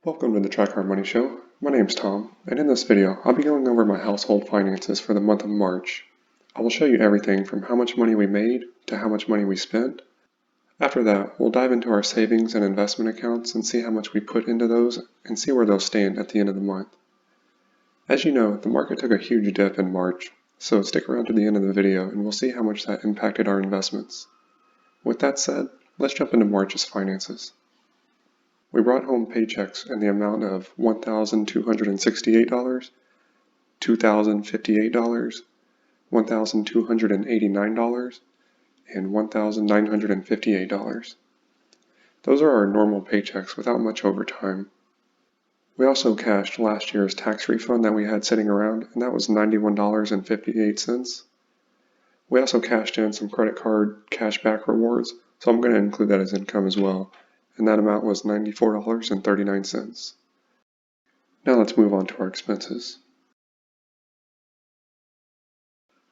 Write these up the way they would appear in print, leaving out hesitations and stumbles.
Welcome to the Track Our Money Show. My name's Tom, and in this video, I'll be going over my household finances for the month of March. I will show you everything from how much money we made to how much money we spent. After that, we'll dive into our savings and investment accounts and see how much we put into those and see where they'll stand at the end of the month. As you know, the market took a huge dip in March, so stick around to the end of the video and we'll see how much that impacted our investments. With that said, let's jump into March's finances. We brought home paychecks in the amount of $1,268, $2,058, $1,289, and $1,958. Those are our normal paychecks without much overtime. We also cashed last year's tax refund that we had sitting around, and that was $91.58. We also cashed in some credit card cashback rewards, so I'm going to include that as income as well. And that amount was $94.39. Now let's move on to our expenses.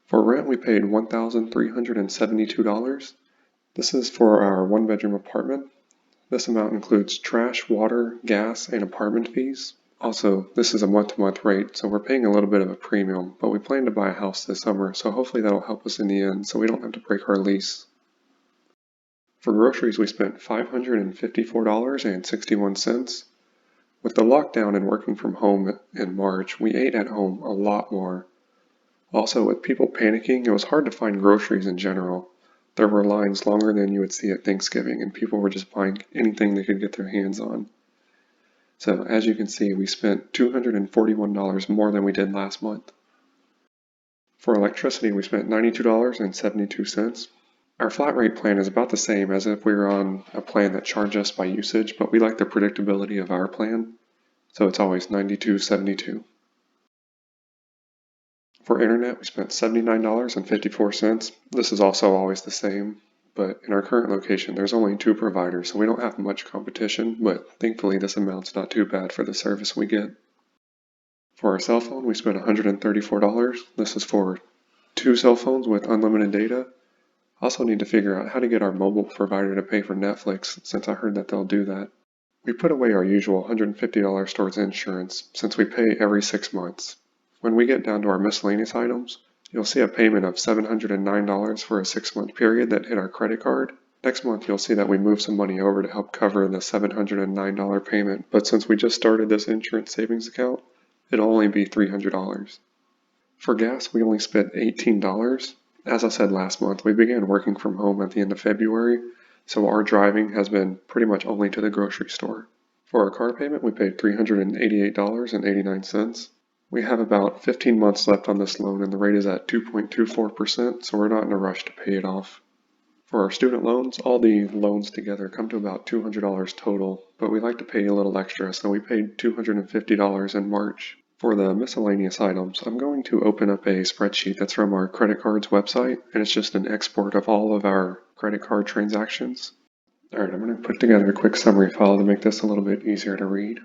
For rent, we paid $1,372. This is for our one-bedroom apartment. This amount includes trash, water, gas, and apartment fees. Also, this is a month-to-month rate, so we're paying a little bit of a premium, but we plan to buy a house this summer, so hopefully that'll help us in the end so we don't have to break our lease. For groceries, we spent $554.61. With the lockdown and working from home in March, we ate at home a lot more. Also, with people panicking, it was hard to find groceries in general. There were lines longer than you would see at Thanksgiving, and people were just buying anything they could get their hands on. So, as you can see, we spent $241 more than we did last month. For electricity, we spent $92.72. Our flat rate plan is about the same as if we were on a plan that charged us by usage, but we like the predictability of our plan, so it's always $92.72. For internet, we spent $79.54. This is also always the same, but in our current location, there's only 2 providers, so we don't have much competition, but thankfully this amount's not too bad for the service we get. For our cell phone, we spent $134. This is for 2 cell phones with unlimited data. Also need to figure out how to get our mobile provider to pay for Netflix, since I heard that they'll do that. We put away our usual $150 towards insurance, since we pay every 6 months. When we get down to our miscellaneous items, you'll see a payment of $709 for a 6-month period that hit our credit card. Next month you'll see that we moved some money over to help cover the $709 payment, but since we just started this insurance savings account, it'll only be $300. For gas, we only spent $18. As I said last month, we began working from home at the end of February, so our driving has been pretty much only to the grocery store. For our car payment, we paid $388.89. We have about 15 months left on this loan and the rate is at 2.24%, so we're not in a rush to pay it off. For our student loans, all the loans together come to about $200 total, but we like to pay a little extra, so we paid $250 in March. For the miscellaneous items, I'm going to open up a spreadsheet that's from our credit cards website, and it's just an export of all of our credit card transactions. Alright, I'm going to put together a quick summary file to make this a little bit easier to read.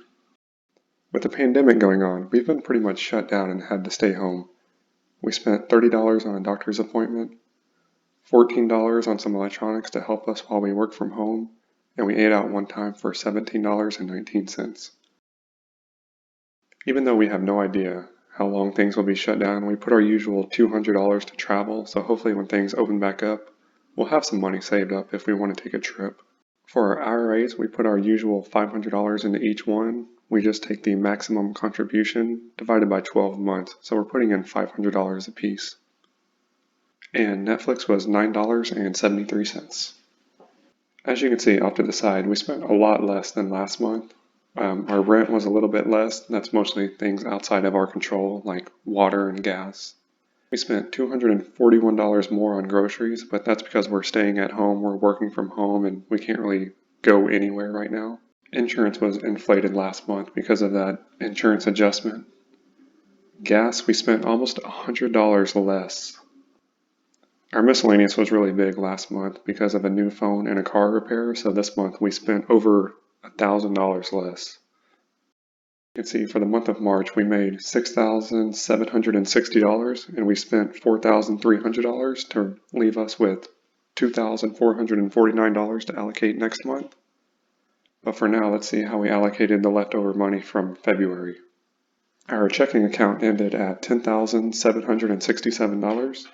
With the pandemic going on, we've been pretty much shut down and had to stay home. We spent $30 on a doctor's appointment, $14 on some electronics to help us while we work from home, and we ate out one time for $17.19. Even though we have no idea how long things will be shut down, we put our usual $200 to travel, so hopefully when things open back up, we'll have some money saved up if we want to take a trip. For our IRAs, we put our usual $500 into each one. We just take the maximum contribution divided by 12 months, so we're putting in $500 a piece. And Netflix was $9.73. As you can see off to the side, we spent a lot less than last month. Our rent was a little bit less. That's mostly things outside of our control, like water and gas. We spent $241 more on groceries, but that's because we're staying at home, we're working from home, and we can't really go anywhere right now. Insurance was inflated last month because of that insurance adjustment. Gas, we spent almost $100 less. Our miscellaneous was really big last month because of a new phone and a car repair, so this month we spent over $1,000 less. You can see for the month of March we made $6,760 and we spent $4,300 to leave us with $2,449 to allocate next month. But for now, let's see how we allocated the leftover money from February. Our checking account ended at $10,767.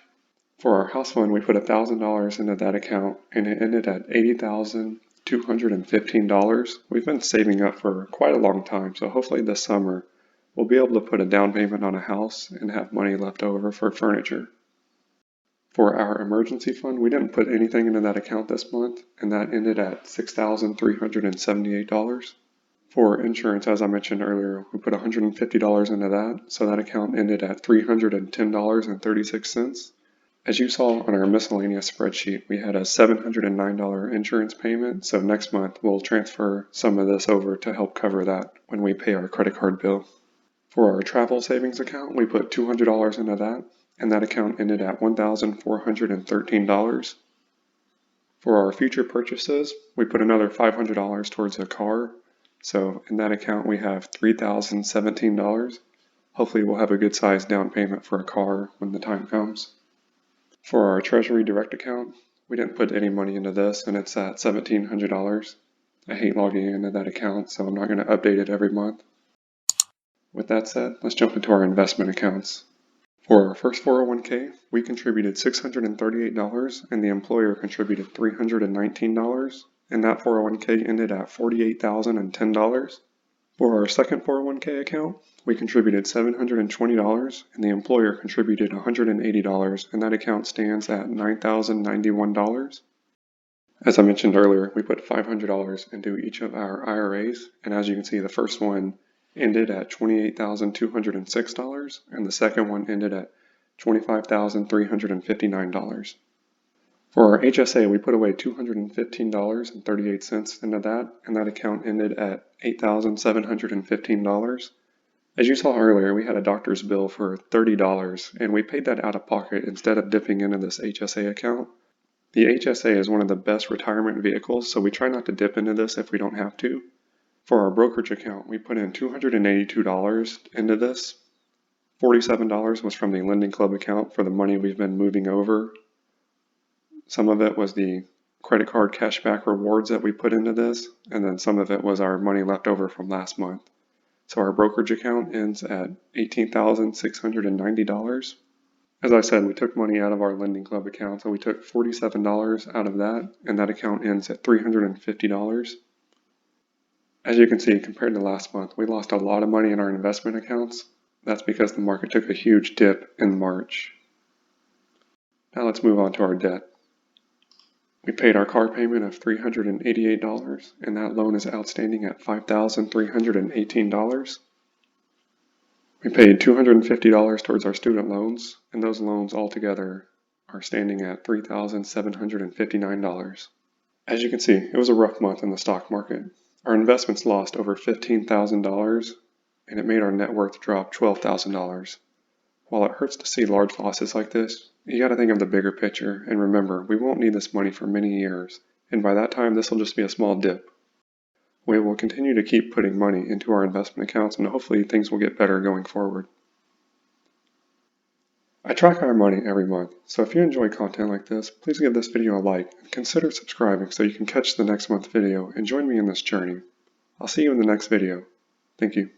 For our house fund, we put $1,000 into that account and it ended at $80,215. We've been saving up for quite a long time, so hopefully this summer we'll be able to put a down payment on a house and have money left over for furniture. For our emergency fund, we didn't put anything into that account this month, and that ended at $6,378. For insurance, as I mentioned earlier, we put $150 into that, so that account ended at $310.36. As you saw on our miscellaneous spreadsheet, we had a $709 insurance payment, so next month we'll transfer some of this over to help cover that when we pay our credit card bill. For our travel savings account, we put $200 into that, and that account ended at $1,413. For our future purchases, we put another $500 towards a car, so in that account we have $3,017. Hopefully we'll have a good sized down payment for a car when the time comes. For our Treasury Direct account, we didn't put any money into this, and it's at $1,700. I hate logging into that account, so I'm not going to update it every month. With that said, let's jump into our investment accounts. For our first 401k, we contributed $638 and the employer contributed $319, and that 401k ended at $48,010. For our second 401k account, we contributed $720 and the employer contributed $180, and that account stands at $9,091. As I mentioned earlier, we put $500 into each of our IRAs, and as you can see, the first one ended at $28,206 and the second one ended at $25,359. For our HSA, we put away $215.38 into that, and that account ended at $8,715. As you saw earlier, we had a doctor's bill for $30 and we paid that out of pocket instead of dipping into this HSA account. The HSA is one of the best retirement vehicles, so we try not to dip into this if we don't have to. For our brokerage account, we put in $282 into this. $47 was from the Lending Club account for the money we've been moving over. Some of it was the credit card cashback rewards that we put into this, and then some of it was our money left over from last month. So our brokerage account ends at $18,690. As I said, we took money out of our Lending Club account, so we took $47 out of that, and that account ends at $350. As you can see, compared to last month, we lost a lot of money in our investment accounts. That's because the market took a huge dip in March. Now let's move on to our debt. We paid our car payment of $388, and that loan is outstanding at $5,318. We paid $250 towards our student loans, and those loans altogether are standing at $3,759. As you can see, it was a rough month in the stock market. Our investments lost over $15,000, and it made our net worth drop $12,000. While it hurts to see large losses like this, you gotta think of the bigger picture, and remember, we won't need this money for many years, and by that time this will just be a small dip. We will continue to keep putting money into our investment accounts, and hopefully things will get better going forward. I track our money every month, so if you enjoy content like this, please give this video a like and consider subscribing so you can catch the next month's video and join me in this journey. I'll see you in the next video. Thank you.